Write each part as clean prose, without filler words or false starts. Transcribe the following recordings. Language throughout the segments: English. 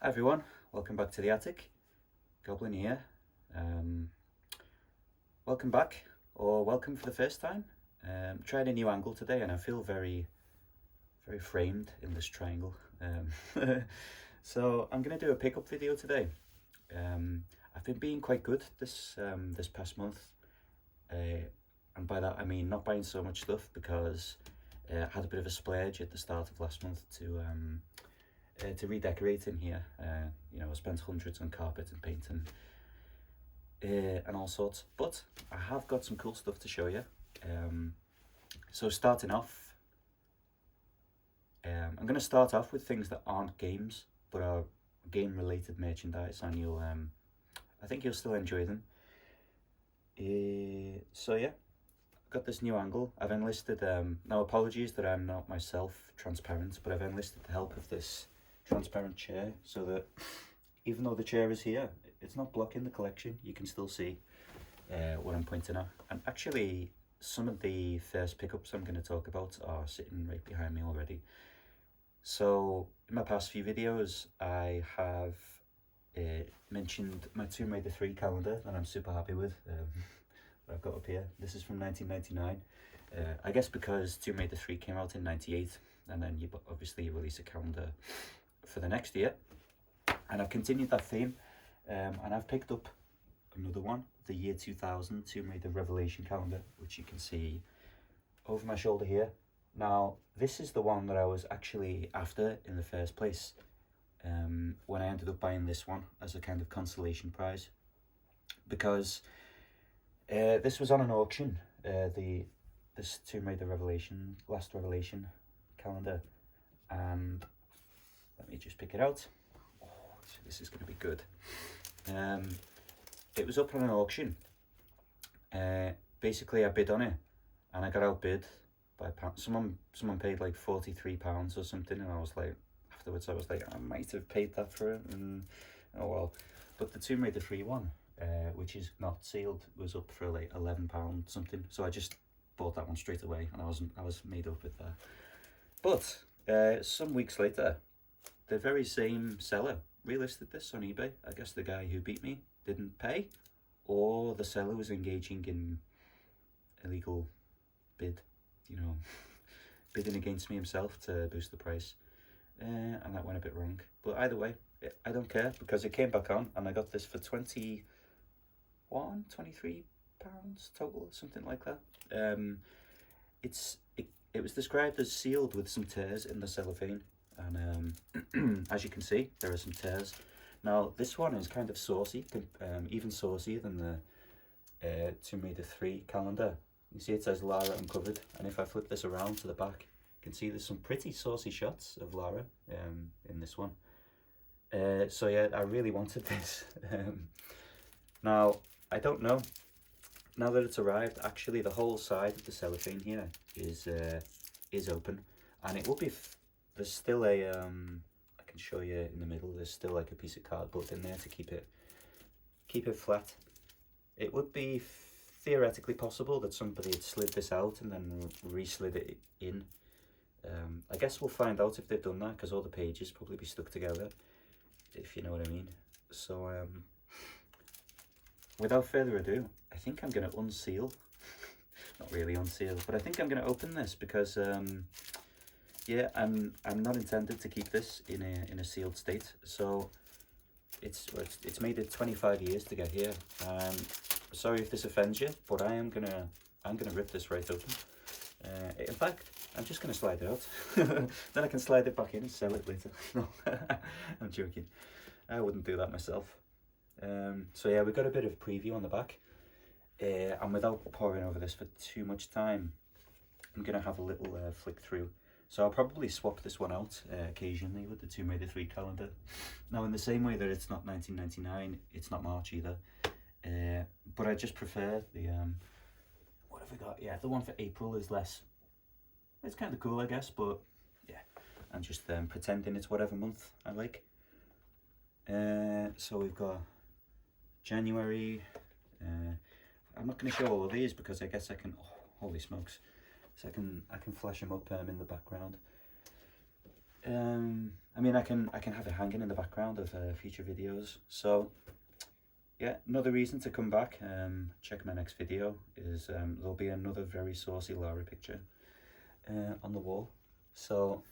Hi everyone, welcome back to the attic. Goblin here. Welcome back, or welcome for the first time. Tried a new angle today and I feel very framed in this triangle. So I'm going to do a pickup video today. I've been being quite good this past month. And by that I mean not buying so much stuff because I had a bit of a splurge at the start of last month to redecorate in here. I spent hundreds on carpet and paint and all sorts, but I have got some cool stuff to show you. So starting off, I'm going to start off with things that aren't games but are game related merchandise, and I think you'll still enjoy them. So yeah, got this new angle. I've enlisted, now apologies that I'm not myself transparent, but I've enlisted the help of this transparent chair so that even though the chair is here, it's not blocking the collection. You can still see what I'm pointing at. And actually, some of the first pickups I'm going to talk about are sitting right behind me already. So in my past few videos, I have mentioned my Tomb Raider 3 calendar that I'm super happy with. That I've got up here. This is from 1999. I guess because Tomb Raider 3 came out in 98, and then you obviously release a calendar for the next year, and I've continued that theme, and I've picked up another one, the year 2000 Tomb Raider Revelation calendar, which you can see over my shoulder here. Now this is the one that I was actually after in the first place, when I ended up buying this one as a kind of consolation prize, because this was on an auction, this Tomb Raider Revelation, Last Revelation calendar, and let me just pick it out. Oh, this is going to be good. It was up on an auction. Basically I bid on it and I got outbid by a pound. Someone paid like £43 or something, and I was like, afterwards I was like, I might have paid that for it, and oh well. But the Tomb Raider 3 one, which is not sealed, was up for like £11 something, so I just bought that one straight away, and I was made up with that. But some weeks later, the very same seller relisted this on eBay. I guess the guy who beat me didn't pay, or the seller was engaging in illegal bid, bidding against me himself to boost the price, and that went a bit wrong. But either way, I don't care, because it came back on and I got this for £23 total, something like that. It was described as sealed with some tears in the cellophane, and as you can see, there are some tears. Now this one is kind of saucy, even saucier than the Tomb Raider 3 calendar. You see it says Lara Uncovered, and if I flip this around to the back, you can see there's some pretty saucy shots of Lara in this one. So yeah, I really wanted this. Now, I don't know, now that it's arrived, actually the whole side of the cellophane here is open, and it will be, there's still a, I can show you in the middle, there's still like a piece of cardboard in there to keep it flat. It would be theoretically possible that somebody had slid this out and then re-slid it in. I guess we'll find out if they've done that, because all the pages probably be stuck together, if you know what I mean. So without further ado, I think I'm going to unseal, not really unseal, but I think I'm going to open this, because yeah, I'm not intended to keep this in a sealed state. So it's made it 25 years to get here. Sorry if this offends you, but I'm gonna rip this right open. In fact, I'm just gonna slide it out. Then I can slide it back in and sell it later. No, I'm joking. I wouldn't do that myself. So yeah, we've got a bit of preview on the back. And without poring over this for too much time, I'm gonna have a little flick through. So I'll probably swap this one out occasionally with the Tomb Raider 3 calendar. Now, in the same way that it's not 1999, it's not March either. But I just prefer the, what have we got? Yeah, the one for April is less, it's kind of cool, I guess, but yeah, I'm just pretending it's whatever month I like. So we've got January. I'm not going to show all of these because I guess I can, oh, holy smokes. So I can flash them up in the background. I mean, I can have it hanging in the background of future videos. So yeah, another reason to come back, check my next video, is there'll be another very saucy Lara picture on the wall. So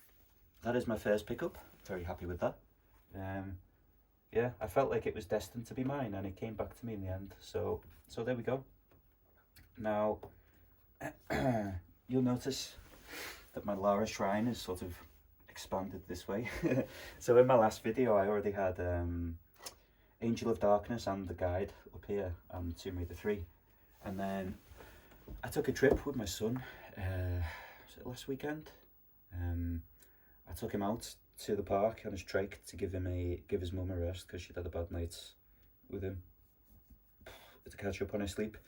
that is my first pickup. Very happy with that. Yeah, I felt like it was destined to be mine, and it came back to me in the end. So there we go. Now you'll notice that my Lara shrine is sort of expanded this way. So in my last video I already had Angel of Darkness and the guide up here and Tomb Raider 3, and then I took a trip with my son, was it last weekend? I took him out to the park on his trike to give his mum a rest because she'd had a bad night with him, to catch up on his sleep.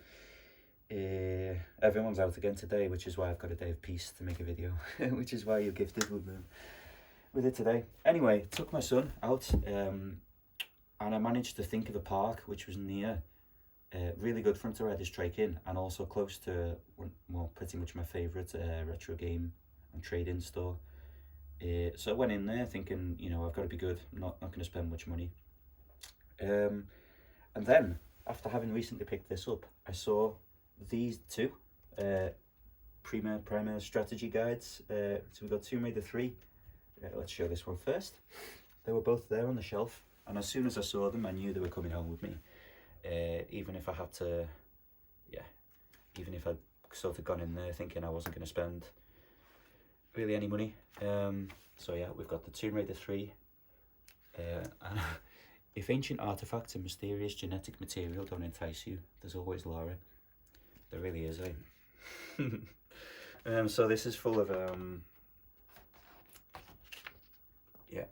Everyone's out again today, which is why I've got a day of peace to make a video, which is why you're gifted with it today. Anyway, took my son out, and I managed to think of a park which was near, really good for him to ride his trike in, and also close to, well, pretty much my favourite retro game and trade-in store. So I went in there thinking, you know, I've got to be good, I'm not going to spend much money. And then, after having recently picked this up, I saw these two Premier strategy guides. So we've got Tomb Raider 3. Let's show this one first. They were both there on the shelf, and as soon as I saw them, I knew they were coming home with me. Even if I had to, yeah, even if I'd sort of gone in there thinking I wasn't going to spend really any money. So yeah, we've got the Tomb Raider 3. And if ancient artifacts and mysterious genetic material don't entice you, there's always Lara. There really is, eh? So this is full of yeah,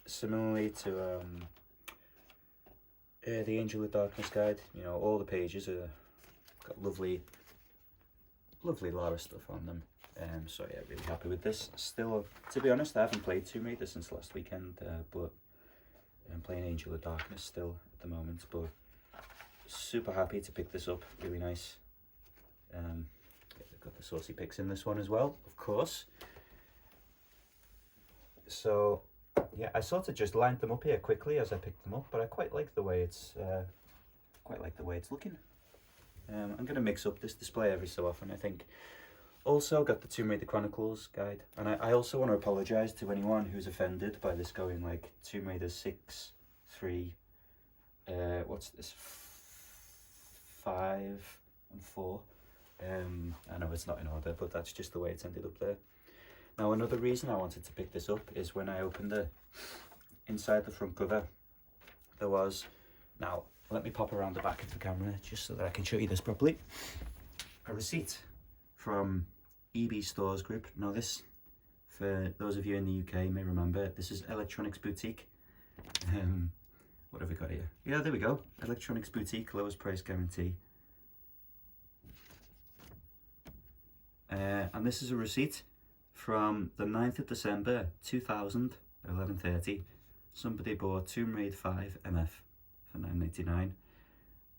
similarly to the Angel of Darkness guide. You know, all the pages are got lovely Lara stuff on them. So yeah, really happy with this. Still, to be honest, I haven't played Tomb Raider since last weekend, but I'm playing Angel of Darkness still at the moment. But super happy to pick this up, really nice. Yeah, they've got the saucy pics in this one as well, of course. So yeah, I sort of just lined them up here quickly as I picked them up, but I quite like the way it's looking. I'm going to mix up this display every so often, I think. Also got the Tomb Raider Chronicles guide, and I also want to apologise to anyone who's offended by this going like Tomb Raider 6, 3, what's this, 5 and 4. I know it's not in order, but that's just the way it's ended up there. Now another reason I wanted to pick this up is when I opened it, inside the front cover there was, now let me pop around the back of the camera just so that I can show you this properly, a receipt from EB Stores Group. Now this, for those of you in the UK may remember, this is Electronics Boutique. What have we got here? Yeah, there we go. Electronics Boutique, lowest price guarantee. And this is a receipt from the 9th of December 2000, 11:30. Somebody bought Tomb Raider 5 MF for £9.99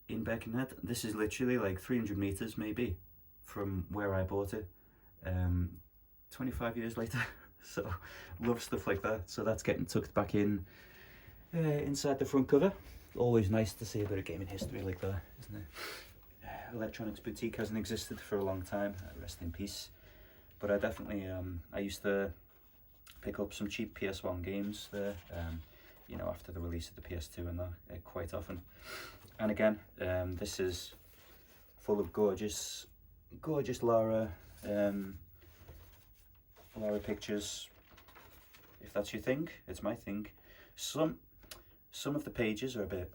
in Birkenhead. This is literally like 300 meters maybe from where I bought it, 25 years later. So love stuff like that. So that's getting tucked back in inside the front cover. Always nice to see a bit of gaming history like that, isn't it? Electronics Boutique hasn't existed for a long time, rest in peace. But I definitely, I used to pick up some cheap PS1 games there, you know, after the release of the PS2 and that, quite often. And again, this is full of gorgeous Lara, Lara pictures. If that's your thing, it's my thing. Some of the pages are a bit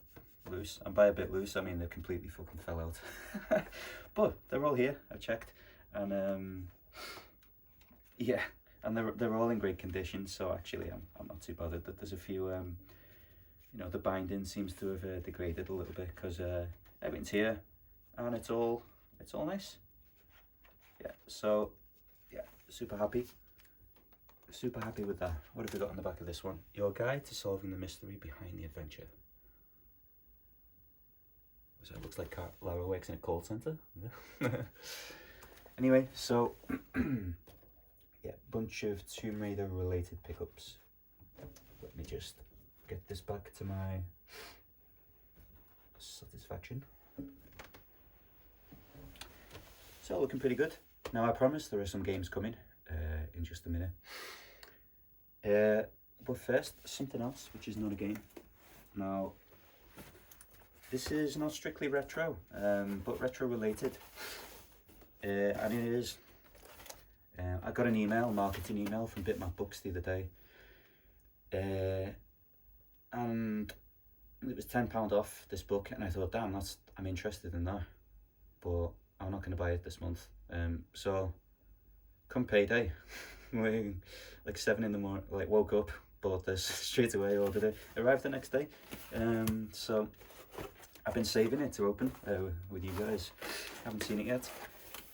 loose, and by a bit loose I mean they completely fucking fell out. But they're all here, I checked, and yeah, and they're all in great condition, so actually I'm not too bothered that there's a few, you know, the binding seems to have degraded a little bit, because everything's here and it's all nice. Yeah, so yeah, super happy with that. What have we got on the back of this one? Your guide to solving the mystery behind the adventure. So it looks like Lara works in a call center. Anyway, so yeah, bunch of Tomb Raider related pickups. Let me just get this back to my satisfaction. So looking pretty good. Now I promise there are some games coming in just a minute. But first, something else which is not a game. Now, this is not strictly retro, but retro related. And it is. I got an email, marketing email from Bitmap Books the other day. And it was £10 off this book, and I thought, damn, I'm interested in that, but I'm not going to buy it this month. So come payday, like 7 in the morning, like woke up, bought this straight away, ordered it, arrived the next day. So I've been saving it to open with you guys. Haven't seen it yet.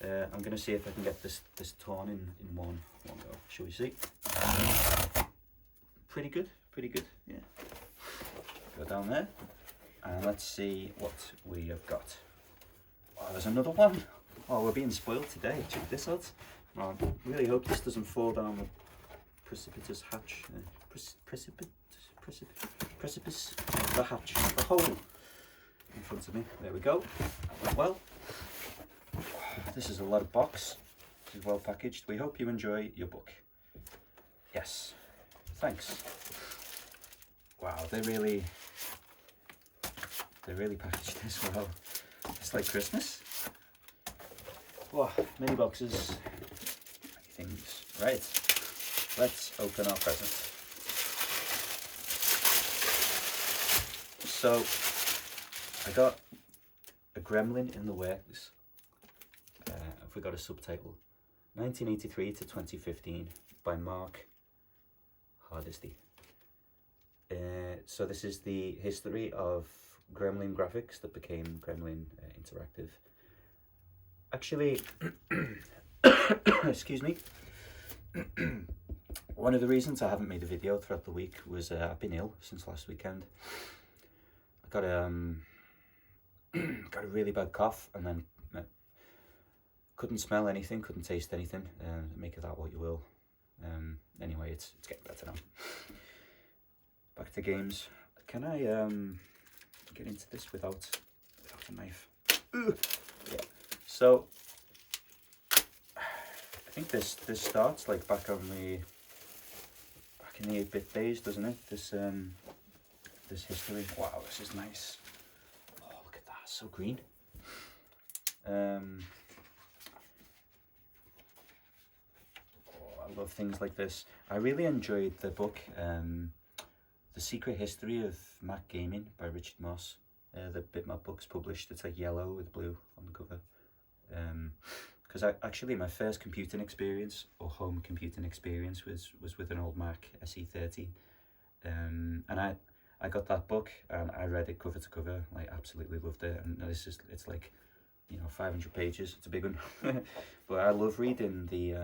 I'm going to see if I can get this torn in one go. Shall we see? Pretty good, yeah. Go down there, and let's see what we have got. Oh, there's another one. Oh, we're being spoiled today. Check this out. Oh, I really hope this doesn't fall down the precipitous hatch. Precipice, the hatch, the hole in front of me. There we go. Well, this is a lot of box. This is well packaged. We hope you enjoy your book. Yes. Thanks. Wow, they really packaged this well. It's like Christmas. Wow, many boxes, many things. Right, let's open our present. So, I got A Gremlin in the Works. Have we got a subtitle? 1983 to 2015 by Mark Hardesty. So this is the history of Gremlin Graphics that became Gremlin Interactive. Actually, excuse me. One of the reasons I haven't made a video throughout the week was I've been ill since last weekend. I got got a really bad cough, and then couldn't smell anything, couldn't taste anything. Make of that what you will. Anyway, it's getting better now. Back to games. Can I get into this without a knife? Ugh. Yeah. So I think this starts like back in the 8-bit days, doesn't it? This history. Wow, this is nice. Oh, look at that, so green. I love things like this. I really enjoyed the book, The Secret History of Mac Gaming by Richard Moss. The Bitmap Books published. It's like yellow with blue on the cover. Because actually my first computing experience, or home computing experience, was with an old Mac SE30. And I got that book and I read it cover to cover. Like, absolutely loved it. And it's like, 500 pages. It's a big one. But I love reading the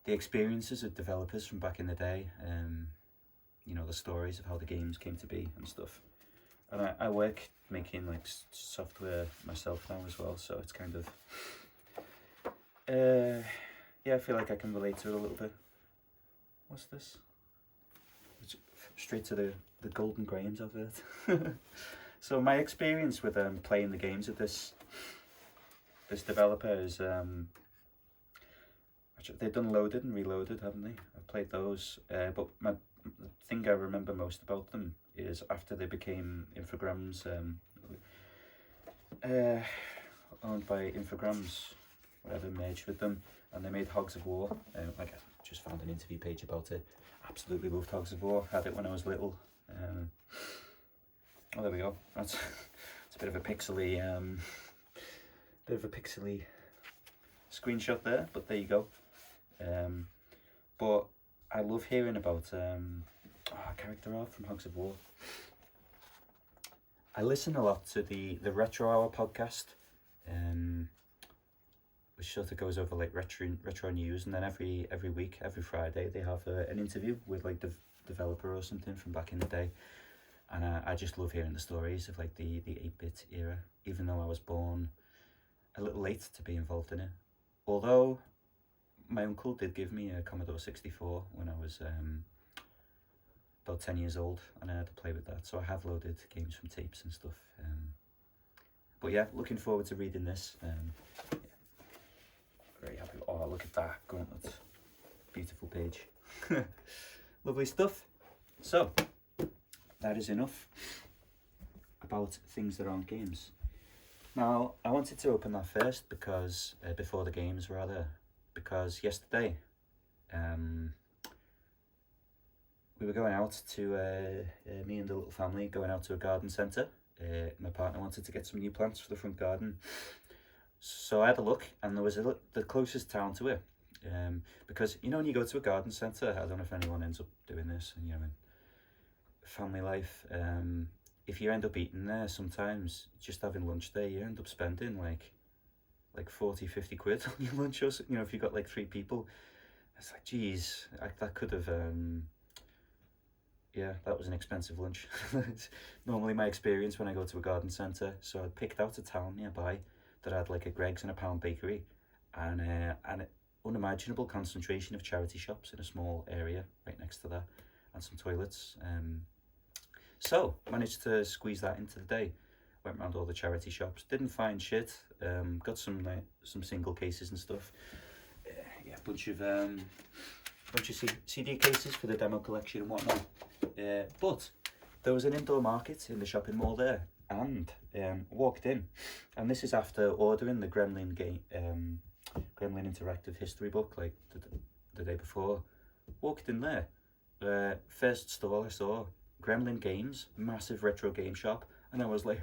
experiences of developers from back in the day. The stories of how the games came to be and stuff. And I work making like software myself now as well, so it's kind of I feel like I can relate to it a little bit. What's this? It's straight to the Golden Grahams advert. So my experience with playing the games of this developer is actually, they've done Loaded and Reloaded, haven't they? I've played those, but the thing I remember most about them is after they became Infogrames, owned by Infogrames, whatever, merged with them, and they made Hogs of War. Like, I just found an interview page about it. Absolutely loved Hogs of War. Had it when I was little. Oh, there we go. It's a bit of a pixely, screenshot there, but there you go. But I love hearing about character art from Hogs of War. I listen a lot to the Retro Hour podcast, which sort of goes over like retro news, and then every week, every Friday, they have an interview with like the developer or something from back in the day. And I just love hearing the stories of like the 8-bit era, even though I was born a little late to be involved in it. Although my uncle did give me a Commodore 64 when I was about 10 years old, and I had to play with that. So I have loaded games from tapes and stuff. But yeah, looking forward to reading this. Yeah, very happy. Oh, look at that gauntlet. Beautiful page. Lovely stuff. So, that is enough about things that aren't games. Now, I wanted to open that first because, before the games rather, because yesterday, we were going out to, me and the little family, going out to a garden centre. My partner wanted to get some new plants for the front garden. So I had a look, and there was the closest town to it. Because, you know, when you go to a garden centre, I don't know if anyone ends up doing this, and, you know, in family life, if you end up eating there, sometimes just having lunch there, you end up spending like 40, 50 quid on your lunch, or, you know, if you've got like 3 people. It's like, geez, that could have, yeah, that was an expensive lunch. It's normally my experience when I go to a garden centre. So I picked out a town nearby that had like a Greggs and a Pound bakery, and an unimaginable concentration of charity shops in a small area right next to that, and some toilets. So managed to squeeze that into the day. Went around all the charity shops, didn't find shit. Got some single cases and stuff. Yeah, bunch of CD cases for the demo collection and whatnot. But there was an indoor market in the shopping mall there, and walked in, and this is after ordering the Gremlin interactive history book like the day before. Walked in there, first stall I saw, Gremlin Games, massive retro game shop, and I was like,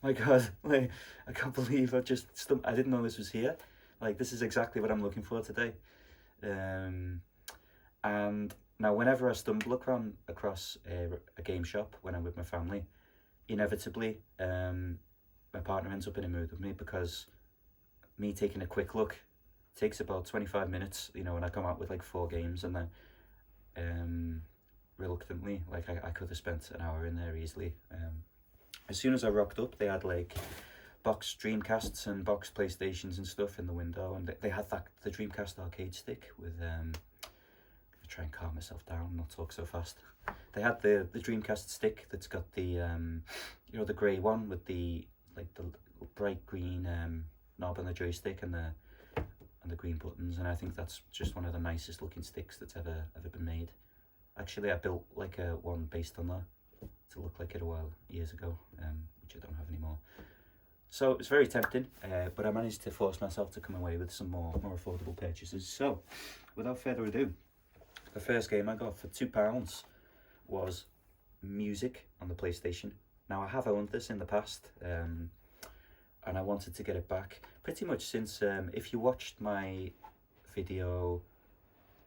my God, like, I can't believe I didn't know this was here. Like, this is exactly what I'm looking for today. And now whenever I stumble across a game shop when I'm with my family, inevitably my partner ends up in a mood with me, because me taking a quick look takes about 25 minutes, you know, when I come out with like 4 games, and then reluctantly, like I could have spent an hour in there easily. As soon as I rocked up, they had like box Dreamcasts and box PlayStations and stuff in the window, and they had the Dreamcast arcade stick with try and calm myself down, not talk so fast. They had the Dreamcast stick that's got the you know, the grey one with the bright green knob on the joystick and the green buttons, and I think that's just one of the nicest looking sticks that's ever been made. Actually, I built like a one based on that to look like it a while years ago, which I don't have anymore. So it was very tempting, but I managed to force myself to come away with some more affordable purchases. So without further ado, the first game I got for £2 was Music on the PlayStation. Now, I have owned this in the past, and I wanted to get it back pretty much since, if you watched my video,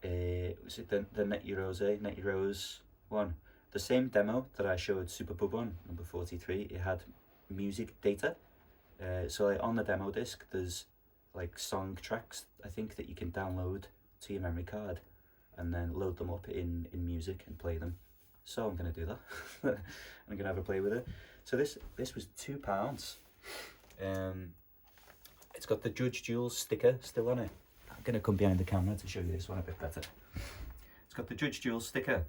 was it the Net Heroes one? The same demo that I showed Superpub on, number 43, it had music data. So like on the demo disc, there's like song tracks, I think, that you can download to your memory card and then load them up in music and play them. So I'm going to do that. I'm going to have a play with it. So this was £2. It's got the Judge Jules sticker still on it. I'm going to come behind the camera to show you this one a bit better. It's got the Judge Jules sticker.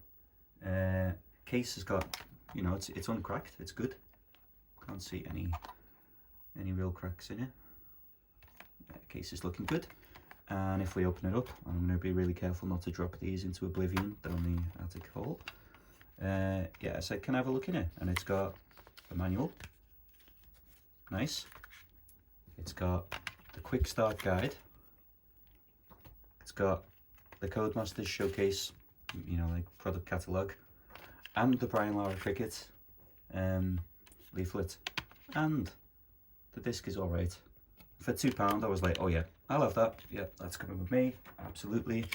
Case has got, you know, it's uncracked. It's good. Can't see any real cracks in it. Case is looking good. And if we open it up, I'm going to be really careful not to drop these into oblivion down the attic hole. Yeah, so can I have a look in it? And it's got a manual. Nice. It's got the quick start guide. It's got the Codemasters Showcase, you know, like product catalogue, and the Brian Lara Cricket leaflet, and the disc is alright. For £2, I was like, oh yeah, I'll have that. Yeah, that's coming with me, absolutely.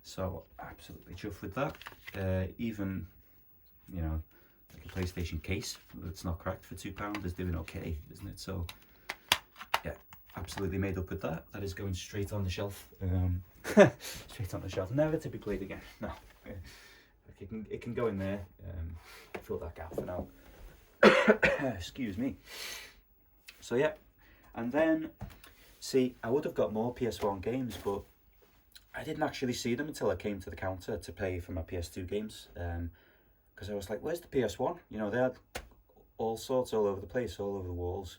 So absolutely chuffed with that. Even, you know, like a PlayStation case that's not cracked for £2 is doing okay, isn't it? So yeah, absolutely made up with that. That is going straight on the shelf. Straight on the shelf, never to be played again. No, it can go in there. Fill that gap for now. Excuse me. So yeah, and then see, I would have got more PS1 games, but I didn't actually see them until I came to the counter to pay for my PS2 games. Because I was like, where's the PS1? You know, they had all sorts all over the place, all over the walls.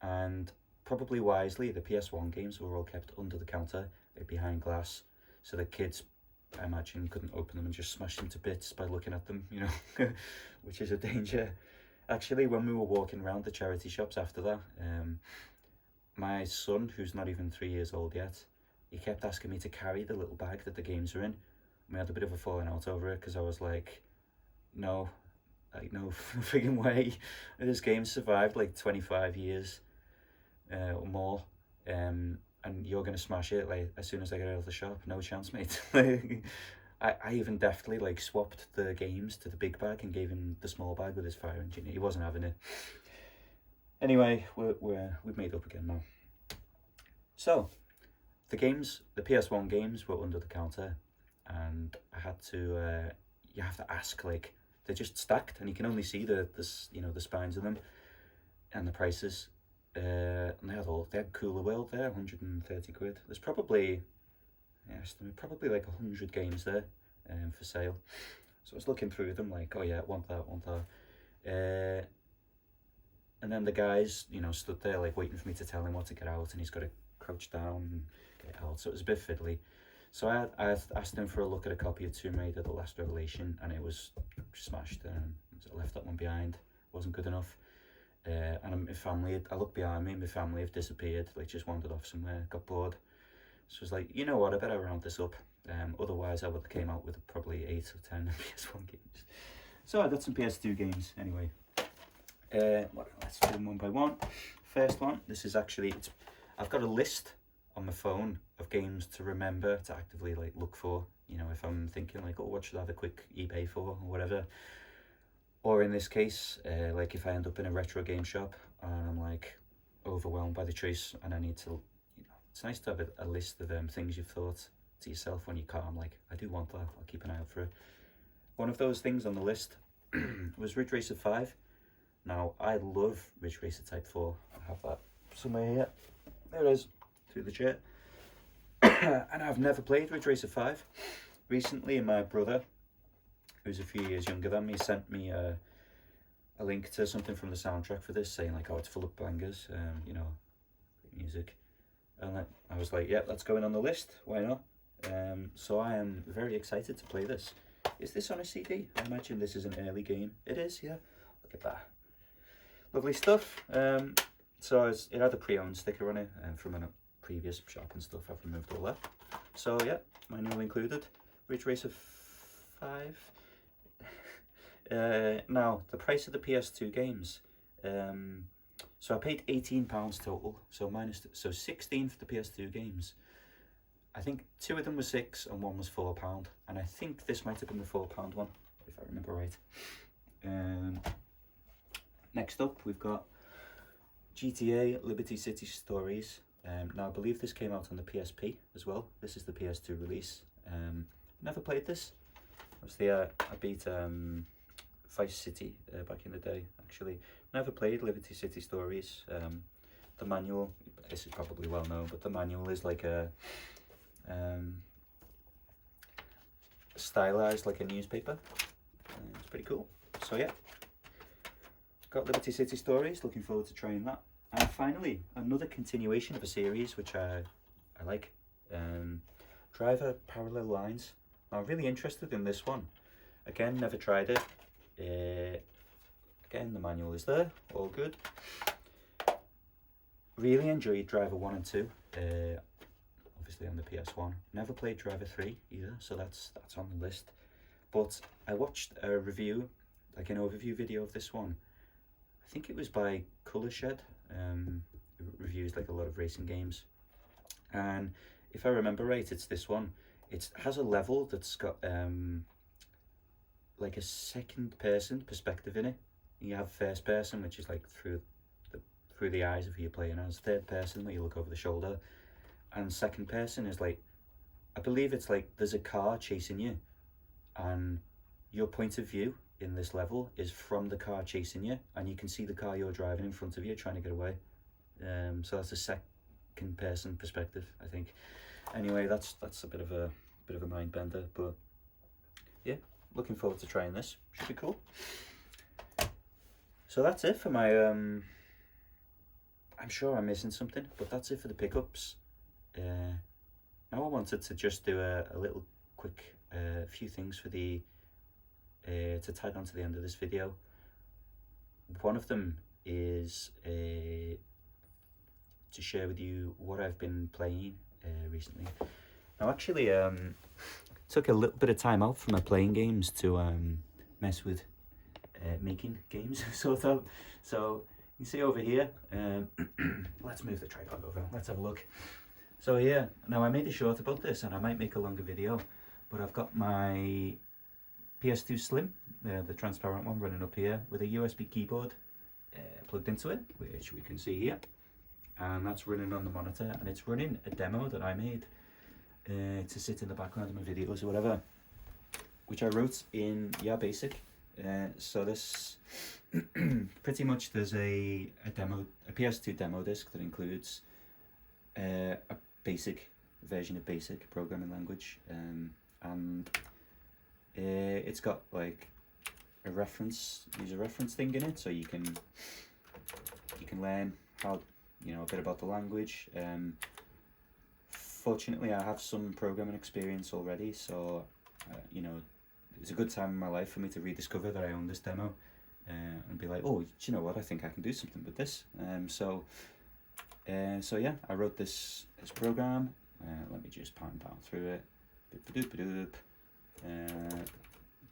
And probably wisely, the PS1 games were all kept under the counter, behind glass, so the kids, I imagine, couldn't open them and just smash them to bits by looking at them, you know, which is a danger. Actually, when we were walking around the charity shops after that, my son, who's not even 3 years old yet, he kept asking me to carry the little bag that the games are in. We had a bit of a falling out over it because I was like, no, like no frigging way. This game survived like 25 years or more, and you're gonna smash it like as soon as I get out of the shop. No chance, mate. I even deftly like swapped the games to the big bag and gave him the small bag with his fire engine. He wasn't having it. Anyway, we've made up again now. So, the PS1 games were under the counter, and I had to. You have to ask, like, they're just stacked, and you can only see the spines of them, and the prices. And they had Cooler World there, 130 quid. There's probably, probably like 100 games there, for sale. So I was looking through them, like, oh yeah, want that. And then the guys, stood there like waiting for me to tell him what to get out, and he's got to crouch down and get it out. So it was a bit fiddly. So I asked him for a look at a copy of Tomb Raider: The Last Revelation, and it was smashed. So I left that one behind. Wasn't good enough. And my family, I looked behind me, my family have disappeared, like just wandered off somewhere, got bored. So I was like, you know what, I better round this up. Otherwise I would have came out with probably 8 or 10 PS1 games. So I got some PS2 games anyway. Let's do them one by one. First one, this is actually, I've got a list on my phone of games to remember to actively like look for, if I'm thinking like, oh, what should I have a quick eBay for or whatever. Or in this case, like if I end up in a retro game shop and I'm like overwhelmed by the choice and I need to, it's nice to have a list of things you've thought to yourself when you can't. I'm like, I do want that, I'll keep an eye out for it. One of those things on the list was Ridge Racer 5. Now, I love Ridge Racer Type 4. I have that somewhere here. There it is, through the chair. And I've never played Ridge Racer 5. Recently, my brother, who's a few years younger than me, sent me a link to something from the soundtrack for this, saying like, oh, it's full of bangers, great music. And I was like, yeah, that's going on the list, why not? So I am very excited to play this. Is this on a CD? I imagine this is an early game. It is, yeah. Look at that. Lovely stuff. So it had a pre-owned sticker on it from a previous shop and stuff. I've removed all that. So yeah, manual included. Ridge Racer 5. Now, the price of the PS2 games. So I paid £18 total. So 16 for the PS2 games. I think 2 of them were £6 and 1 was £4. And I think this might have been the £4 one, if I remember right. Next up, we've got GTA Liberty City Stories. Now, I believe this came out on the PSP as well. This is the PS2 release. Never played this. Obviously, I beat Vice City back in the day, actually. Never played Liberty City Stories. The manual, this is probably well known, but the manual is like a stylized like a newspaper. It's pretty cool. So yeah, got Liberty City Stories, looking forward to trying that. And finally, another continuation of a series which I like, Driver Parallel Lines. I'm really interested in this one. Again, never tried it. Again, the manual is there, all good. Really enjoyed Driver 1 and 2, obviously on the PS1. Never played Driver 3 either, so that's on the list. But I watched a review, like an overview video of this one. I think it was by Colour Shed. It reviews like a lot of racing games. And if I remember right, it's this one. It has a level that's got like a second person perspective in it. You have first person, which is like through the eyes of who you're playing as. Third person, where you look over the shoulder. And second person is like, I believe it's like there's a car chasing you, and your point of view in this level is from the car chasing you, and you can see the car you're driving in front of you trying to get away. So that's a second person perspective, I think. Anyway, that's a bit of a mind bender, but yeah, looking forward to trying this. Should be cool. So that's it for my I'm sure I'm missing something, but that's it for the pickups. Now I wanted to just do a little quick few things for the to tag on to the end of this video. One of them is to share with you what I've been playing recently. Now actually took a little bit of time out from my playing games to mess with making games sort of. So you see over here, let's move the tripod over, let's have a look. So yeah, now I made a short about this and I might make a longer video, but I've got my PS2 Slim, the transparent one, running up here with a USB keyboard plugged into it, which we can see here, and that's running on the monitor, and it's running a demo that I made to sit in the background of my videos or whatever, which I wrote in Basic. So this pretty much, there's a PS2 demo disc that includes a basic version of Basic programming language, and it's got like a user reference thing in it, so you can learn how, you know, a bit about the language. Fortunately, I have some programming experience already, so you know, it's a good time in my life for me to rediscover that I own this demo and be like, oh, do you know what, I think I can do something with this. So yeah, I wrote this program. Let me just pan down through it.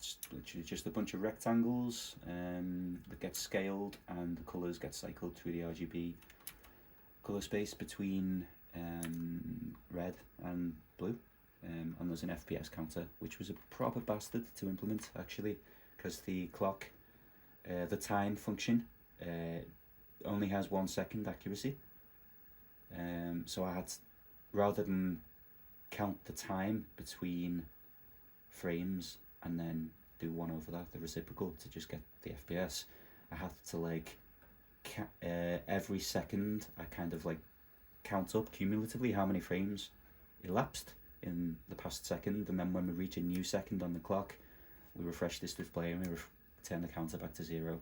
It's literally just a bunch of rectangles that get scaled, and the colours get cycled through the RGB colour space between red and blue. And there's an FPS counter, which was a proper bastard to implement actually, because the clock, the time function, only has 1 second accuracy. So I had to, rather than count the time between frames and then do 1 over that, the reciprocal, to just get the FPS, I had to like every second I kind of like count up cumulatively how many frames elapsed in the past second, and then when we reach a new second on the clock, we refresh this display and we turn the counter back to 0.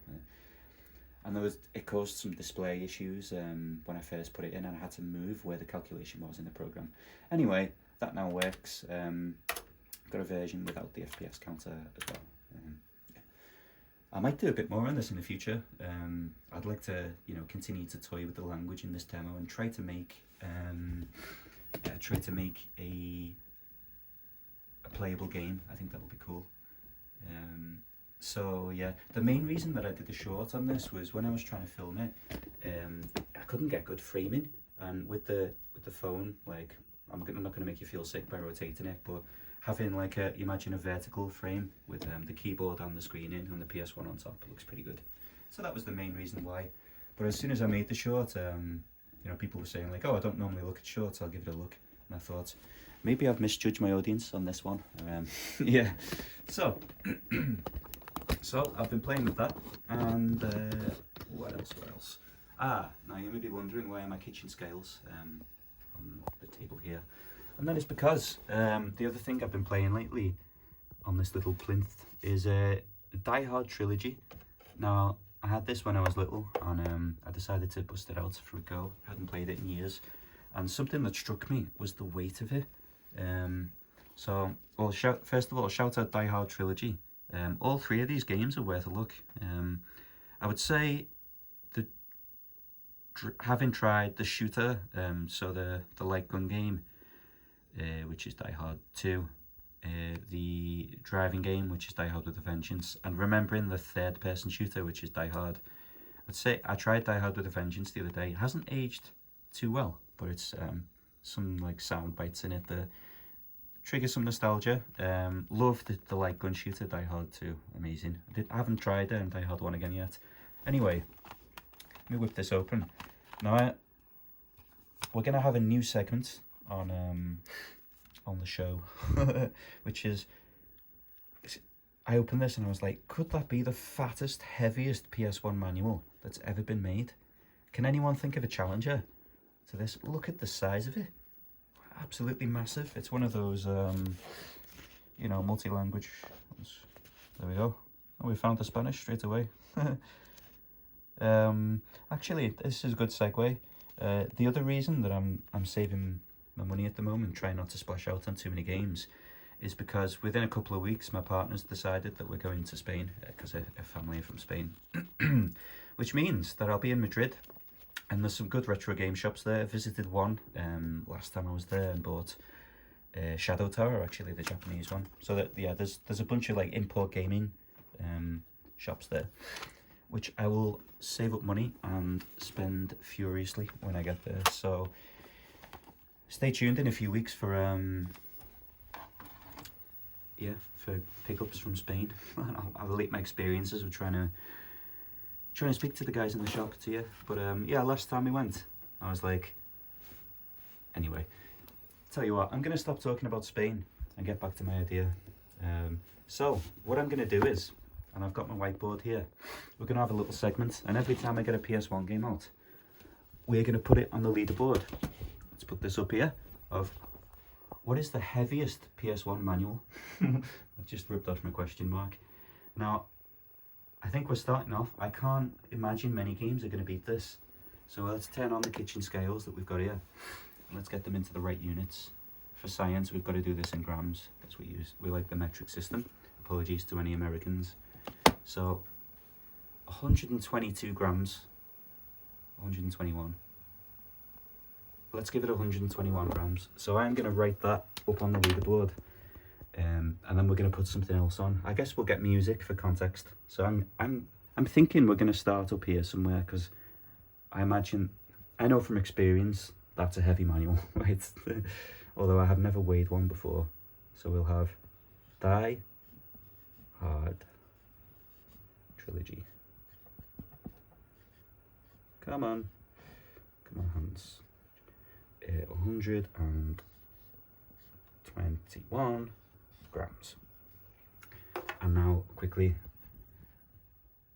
And it caused some display issues when I first put it in, and I had to move where the calculation was in the program. Anyway, that now works. Got a version without the FPS counter as well. Yeah. I might do a bit more on this in the future. I'd like to, you know, continue to toy with the language in this demo and try to make a playable game. I think that would be cool. So yeah, the main reason that I did the short on this was when I was trying to film it, I couldn't get good framing, and with the phone, like, I'm not going to make you feel sick by rotating it, but having like imagine a vertical frame with the keyboard and the screen in and the PS1 on top, looks pretty good. So that was the main reason why. But as soon as I made the short, you know, people were saying like, oh, I don't normally look at shorts, I'll give it a look. And I thought, maybe I've misjudged my audience on this one. Yeah, so I've been playing with that, and what else? Now you may be wondering, why are my kitchen scales on the table here? And that is because the other thing I've been playing lately on this little plinth is a Die Hard trilogy. Now, I had this when I was little, and I decided to bust it out for a go. I hadn't played it in years, and something that struck me was the weight of it. So, well, first of all, shout out Die Hard trilogy. All 3 of these games are worth a look. I would say having tried the shooter, so the light gun game, which is Die Hard 2, the driving game, which is Die Hard with a Vengeance, and remembering the third-person shooter, which is Die Hard. I'd say I tried Die Hard with a Vengeance the other day. It hasn't aged too well, but it's some like sound bites in it that trigger some nostalgia. Love the light gun shooter, Die Hard 2, amazing. I haven't tried Die Hard 1 again yet. Anyway, let me whip this open. Now, we're going to have a new segment on the show, which is, I opened this and I was like, could that be the fattest, heaviest PS1 manual that's ever been made? Can anyone think of a challenger to this? Look at the size of it. absolutely massive. It's one of those, you know, multi-language. There we go. Oh, we found the Spanish straight away. Actually, this is a good segue. The other reason that I'm saving my money at the moment, trying not to splash out on too many games, is because within a couple of weeks my partner's decided that we're going to Spain, because her family are from Spain. Which means that I'll be in Madrid, and there's some good retro game shops there. I visited one last time I was there and bought Shadow Tower, actually the Japanese one. So that, yeah, there's a bunch of like import gaming shops there, which I will save up money and spend furiously when I get there. So stay tuned in a few weeks for yeah, for pickups from Spain. I'll relate my experiences of trying to speak to the guys in the shop to you. But yeah, last time we went, I was like, anyway, tell you what, I'm gonna stop talking about Spain and get back to my idea. So what I'm gonna do is, and I've got my whiteboard here, we're gonna have a little segment, and every time I get a PS1 game out, we're gonna put it on the leaderboard. Let's put this up here of what is the heaviest PS1 manual. I've just ripped off my question mark. Now, I think we're starting off. I can't imagine many games are going to beat this. So let's turn on the kitchen scales that we've got here. Let's get them into the right units. For science, we've got to do this in grams, because we like the metric system. Apologies to any Americans. So 122 grams, 121. Let's give it 121 grams. So I'm going to write that up on the leaderboard, and then we're going to put something else on. I guess we'll get music for context. So I'm thinking we're going to start up here somewhere, because I know from experience that's a heavy manual, right? Although I have never weighed one before. So we'll have Die Hard Trilogy. Come on, Hans. 121 grams. And now quickly,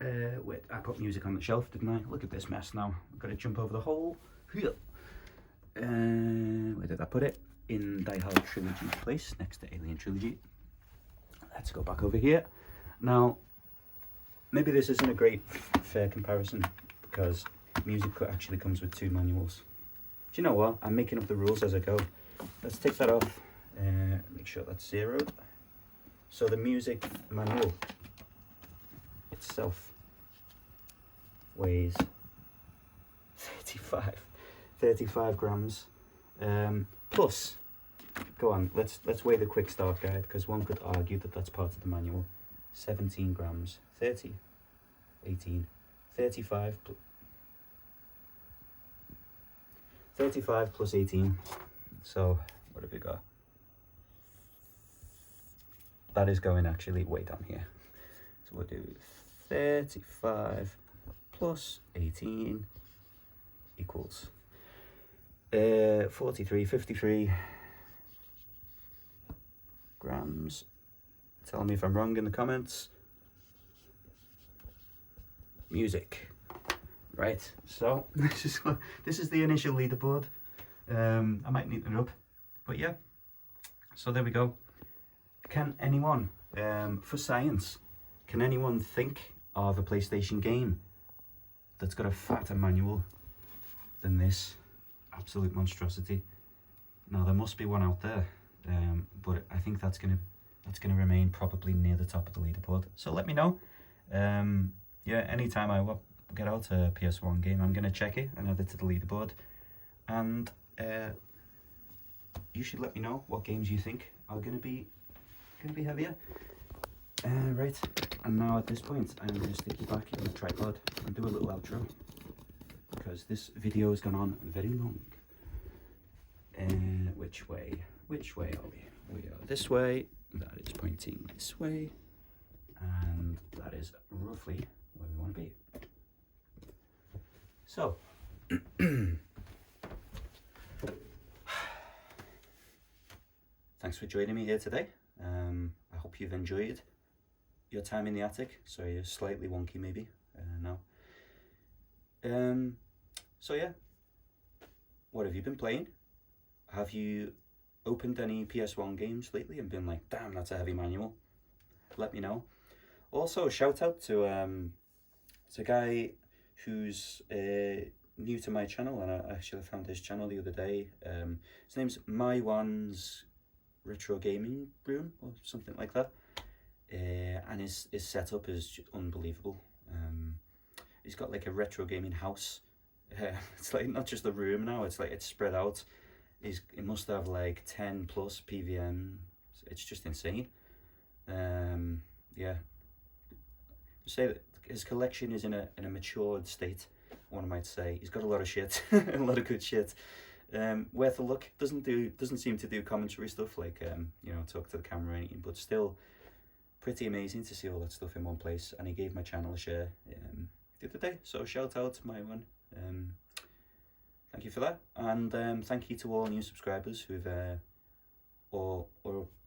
wait, I put music on the shelf, didn't I? Look at this mess now. I've got to jump over the hole. Where did I put it? In Die Hard Trilogy place, next to Alien Trilogy. Let's go back over here. Now, maybe this isn't a great fair comparison, because music actually comes with two manuals. Do you know what? I'm making up the rules as I go. Let's take that off. Make sure that's 0. So the music manual itself weighs 35 grams. Plus, go on, let's weigh the quick start guide, because one could argue that that's part of the manual. 17 grams, 30, 18, 35 plus 18, so what have we got? That is going actually way down here. So we'll do 35 plus 18 equals 53 grams. Tell me if I'm wrong in the comments. Music. Right, so this is the initial leaderboard. I might neaten it up, but yeah. So there we go. Can anyone, for science, can anyone think of a PlayStation game that's got a fatter manual than this absolute monstrosity? Now there must be one out there, but I think that's gonna remain probably near the top of the leaderboard. So let me know. Yeah, anytime I get out a PS1 game, I'm going to check it and add it to the leaderboard, and you should let me know what games you think are going to be heavier. Right, and now at this point I'm going to stick you back in the tripod and do a little outro, because this video has gone on very long. Which way are we? We are this way, that is pointing this way, and that is roughly where we want to be. So, thanks for joining me here today. I hope you've enjoyed your time in the attic. Sorry, you're slightly wonky maybe now. So yeah, what have you been playing? Have you opened any PS1 games lately and been like, damn, that's a heavy manual, let me know. Also, a shout out to it's a guy who's new to my channel, and I actually found his channel the other day. His name's My One's Retro Gaming Room or something like that. And his setup is unbelievable. He's got like a retro gaming house. It's like not just a room now, it's like it's spread out. He must have like 10 plus PVM. It's just insane. Yeah, say that his collection is in a matured state, one might say. He's got a lot of shit, a lot of good shit. Worth a look. Doesn't seem to do commentary stuff like you know, talk to the camera or anything, but still pretty amazing to see all that stuff in one place. And he gave my channel a share the other day, so shout out to My One. Thank you for that, and thank you to all new subscribers who've or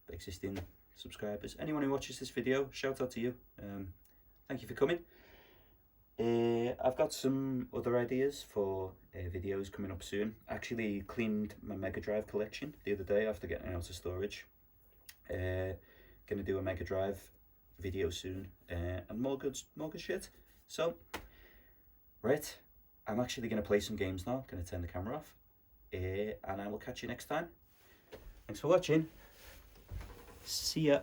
existing subscribers. Anyone who watches this video, shout out to you. Thank you for coming. I've got some other ideas for videos coming up soon. Actually cleaned my Mega Drive collection the other day after getting it out of storage. Gonna do a Mega Drive video soon, and more good shit. So, right, I'm actually gonna play some games now. Gonna turn the camera off, and I will catch you next time. Thanks for watching. See ya.